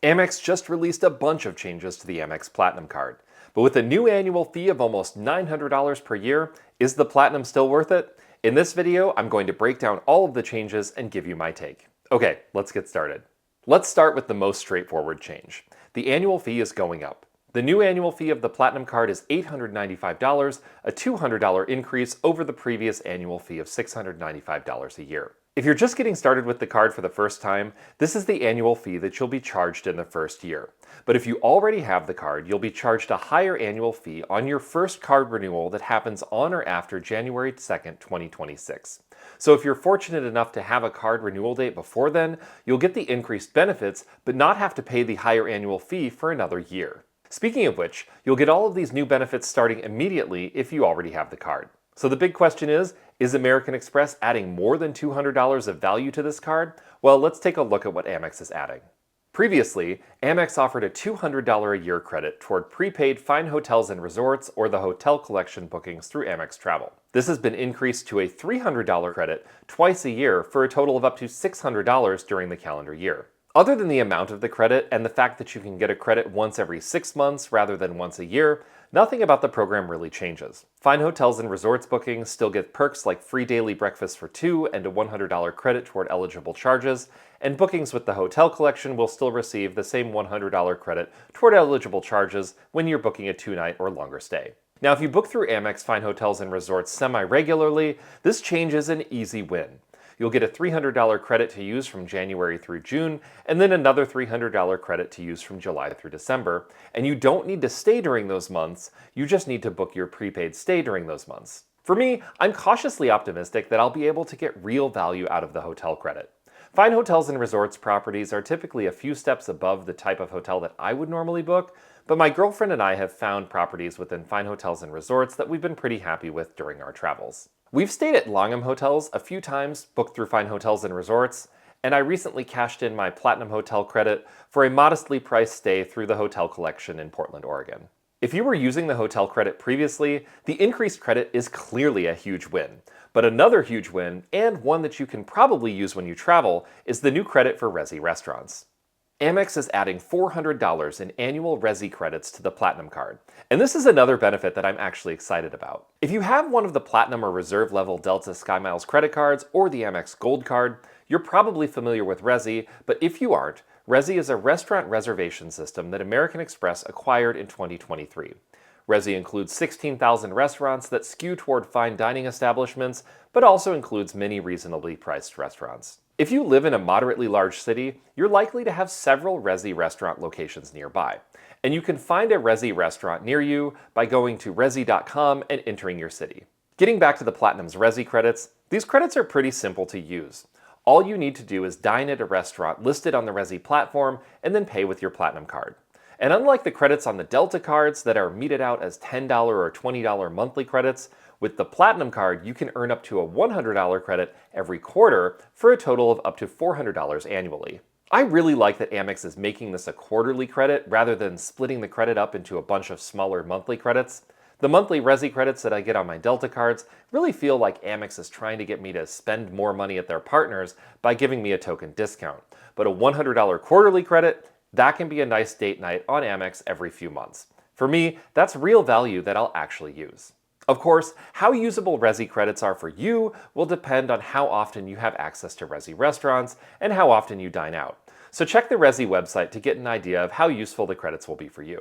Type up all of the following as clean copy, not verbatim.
Amex just released a bunch of changes to the Amex Platinum card. But with a new annual fee of almost $900 per year, is the Platinum still worth it? In this video, I'm going to break down all of the changes and give you my take. Okay, let's get started. Let's start with the most straightforward change. The annual fee is going up. The new annual fee of the Platinum card is $895, a $200 increase over the previous annual fee of $695 a year. If you're just getting started with the card for the first time, this is the annual fee that you'll be charged in the first year. But if you already have the card, you'll be charged a higher annual fee on your first card renewal that happens on or after January 2nd, 2026. So if you're fortunate enough to have a card renewal date before then, you'll get the increased benefits, but not have to pay the higher annual fee for another year. Speaking of which, you'll get all of these new benefits starting immediately if you already have the card. So the big question is American Express adding more than $200 of value to this card? Well, let's take a look at what Amex is adding. Previously, Amex offered a $200 a year credit toward prepaid fine hotels and resorts or the hotel collection bookings through Amex Travel. This has been increased to a $300 credit twice a year for a total of up to $600 during the calendar year. Other than the amount of the credit and the fact that you can get a credit once every 6 months rather than once a year, nothing about the program really changes. Fine hotels and resorts bookings still get perks like free daily breakfast for two and a $100 credit toward eligible charges, and bookings with the hotel collection will still receive the same $100 credit toward eligible charges when you're booking a 2-night or longer stay. Now, if you book through Amex Fine Hotels and Resorts semi-regularly, this change is an easy win. You'll get a $300 credit to use from January through June, and then another $300 credit to use from July through December. And you don't need to stay during those months, you just need to book your prepaid stay during those months. For me, I'm cautiously optimistic that I'll be able to get real value out of the hotel credit. Fine hotels and resorts properties are typically a few steps above the type of hotel that I would normally book, but my girlfriend and I have found properties within fine hotels and resorts that we've been pretty happy with during our travels. We've stayed at Langham Hotels a few times, booked through Fine Hotels and Resorts, and I recently cashed in my Platinum Hotel credit for a modestly priced stay through the Hotel Collection in Portland, Oregon. If you were using the hotel credit previously, the increased credit is clearly a huge win. But another huge win, and one that you can probably use when you travel, is the new credit for Resy restaurants. Amex is adding $400 in annual Resy credits to the Platinum card. And this is another benefit that I'm actually excited about. If you have one of the Platinum or Reserve level Delta SkyMiles credit cards or the Amex Gold card, you're probably familiar with Resy, but if you aren't, Resy is a restaurant reservation system that American Express acquired in 2023. Resy includes 16,000 restaurants that skew toward fine dining establishments, but also includes many reasonably priced restaurants. If you live in a moderately large city, you're likely to have several Resy restaurant locations nearby. And you can find a Resy restaurant near you by going to resy.com and entering your city. Getting back to the Platinum's Resy credits, these credits are pretty simple to use. All you need to do is dine at a restaurant listed on the Resy platform and then pay with your Platinum card. And unlike the credits on the Delta cards that are meted out as $10 or $20 monthly credits, with the Platinum card you can earn up to a $100 credit every quarter for a total of up to $400 annually. I really like that Amex is making this a quarterly credit rather than splitting the credit up into a bunch of smaller monthly credits. The monthly Resy credits that I get on my Delta cards really feel like Amex is trying to get me to spend more money at their partners by giving me a token discount. But a $100 quarterly credit, that can be a nice date night on Amex every few months. For me, that's real value that I'll actually use. Of course, how usable Resy credits are for you will depend on how often you have access to Resy restaurants and how often you dine out. So check the Resy website to get an idea of how useful the credits will be for you.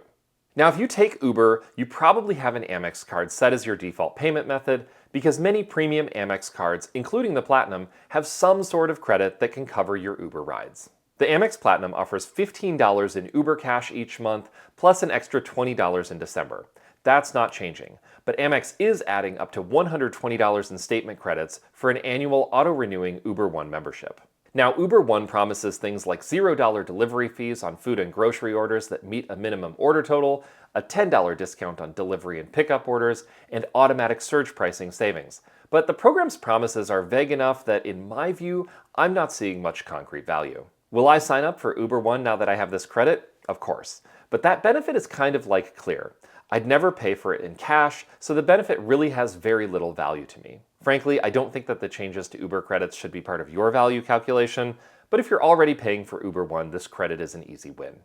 Now, if you take Uber, you probably have an Amex card set as your default payment method because many premium Amex cards, including the Platinum, have some sort of credit that can cover your Uber rides. The Amex Platinum offers $15 in Uber Cash each month, plus an extra $20 in December. That's not changing, but Amex is adding up to $120 in statement credits for an annual auto-renewing Uber One membership. Now, Uber One promises things like $0 delivery fees on food and grocery orders that meet a minimum order total, a $10 discount on delivery and pickup orders, and automatic surge pricing savings. But the program's promises are vague enough that, in my view, I'm not seeing much concrete value. Will I sign up for Uber One now that I have this credit? Of course. But that benefit is kind of like Clear. I'd never pay for it in cash, so the benefit really has very little value to me. Frankly, I don't think that the changes to Uber credits should be part of your value calculation, but if you're already paying for Uber One, this credit is an easy win.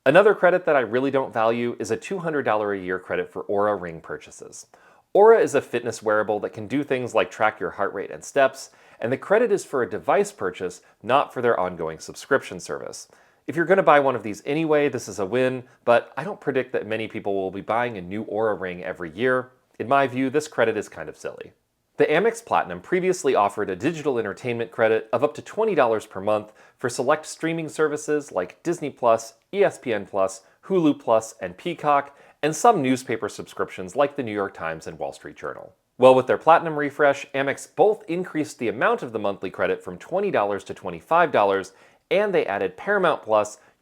Another credit that I really don't value is a $200 a year credit for Oura Ring purchases. Oura is a fitness wearable that can do things like track your heart rate and steps, and the credit is for a device purchase, not for their ongoing subscription service. If you're going to buy one of these anyway, this is a win, but I don't predict that many people will be buying a new Oura Ring every year. In my view, this credit is kind of silly. The Amex Platinum previously offered a digital entertainment credit of up to $20 per month for select streaming services like Disney+, ESPN+, Hulu+, and Peacock, and some newspaper subscriptions like the New York Times and Wall Street Journal. Well, with their Platinum refresh, Amex both increased the amount of the monthly credit from $20 to $25, and they added Paramount+,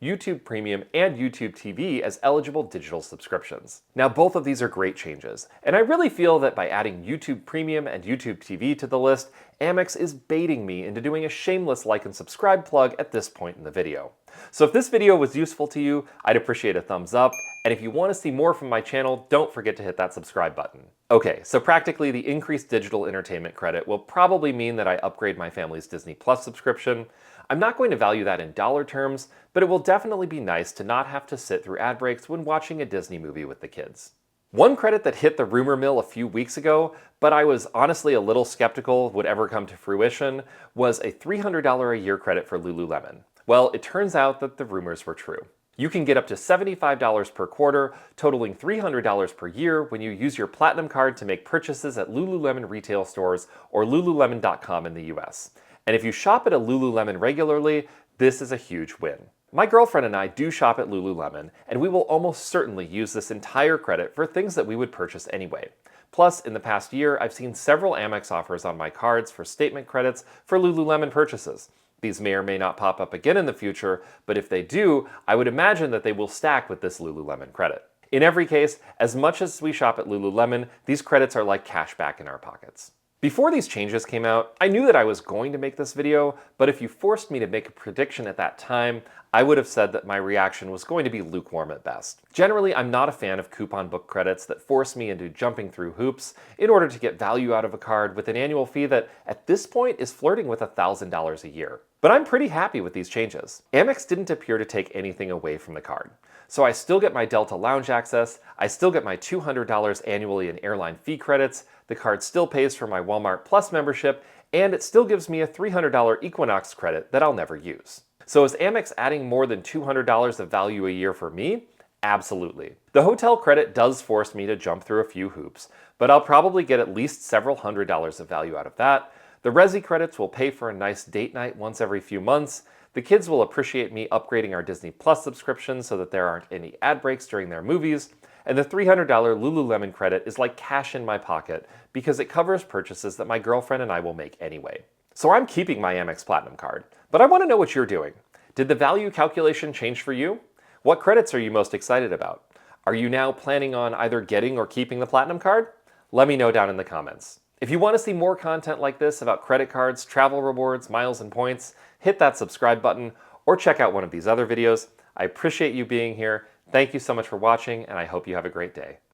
YouTube Premium, and YouTube TV as eligible digital subscriptions. Now, both of these are great changes, and I really feel that by adding YouTube Premium and YouTube TV to the list, Amex is baiting me into doing a shameless like and subscribe plug at this point in the video. So if this video was useful to you, I'd appreciate a thumbs up, and if you want to see more from my channel, don't forget to hit that subscribe button. Okay, so practically the increased digital entertainment credit will probably mean that I upgrade my family's Disney Plus subscription. I'm not going to value that in dollar terms, but it will definitely be nice to not have to sit through ad breaks when watching a Disney movie with the kids. One credit that hit the rumor mill a few weeks ago, but I was honestly a little skeptical would ever come to fruition, was a $300 a year credit for Lululemon. Well, it turns out that the rumors were true. You can get up to $75 per quarter, totaling $300 per year when you use your Platinum card to make purchases at Lululemon retail stores or lululemon.com in the US. And if you shop at a Lululemon regularly, this is a huge win. My girlfriend and I do shop at Lululemon, and we will almost certainly use this entire credit for things that we would purchase anyway. Plus, in the past year, I've seen several Amex offers on my cards for statement credits for Lululemon purchases. These may or may not pop up again in the future, but if they do, I would imagine that they will stack with this Lululemon credit. In every case, as much as we shop at Lululemon, these credits are like cash back in our pockets. Before these changes came out, I knew that I was going to make this video, but if you forced me to make a prediction at that time, I would have said that my reaction was going to be lukewarm at best. Generally, I'm not a fan of coupon book credits that force me into jumping through hoops in order to get value out of a card with an annual fee that, at this point, is flirting with $1,000 a year. But I'm pretty happy with these changes. Amex didn't appear to take anything away from the card. So I still get my Delta Lounge access, I still get my $200 annually in airline fee credits, the card still pays for my Walmart Plus membership, and it still gives me a $300 Equinox credit that I'll never use. So is Amex adding more than $200 of value a year for me? Absolutely. The hotel credit does force me to jump through a few hoops, but I'll probably get at least several $100s of value out of that. The Resy credits will pay for a nice date night once every few months. The kids will appreciate me upgrading our Disney Plus subscription so that there aren't any ad breaks during their movies. And the $300 Lululemon credit is like cash in my pocket because it covers purchases that my girlfriend and I will make anyway. So I'm keeping my Amex Platinum card, but I want to know what you're doing. Did the value calculation change for you? What credits are you most excited about? Are you now planning on either getting or keeping the Platinum card? Let me know down in the comments. If you want to see more content like this about credit cards, travel rewards, miles, and points, hit that subscribe button or check out one of these other videos. I appreciate you being here. Thank you so much for watching, and I hope you have a great day.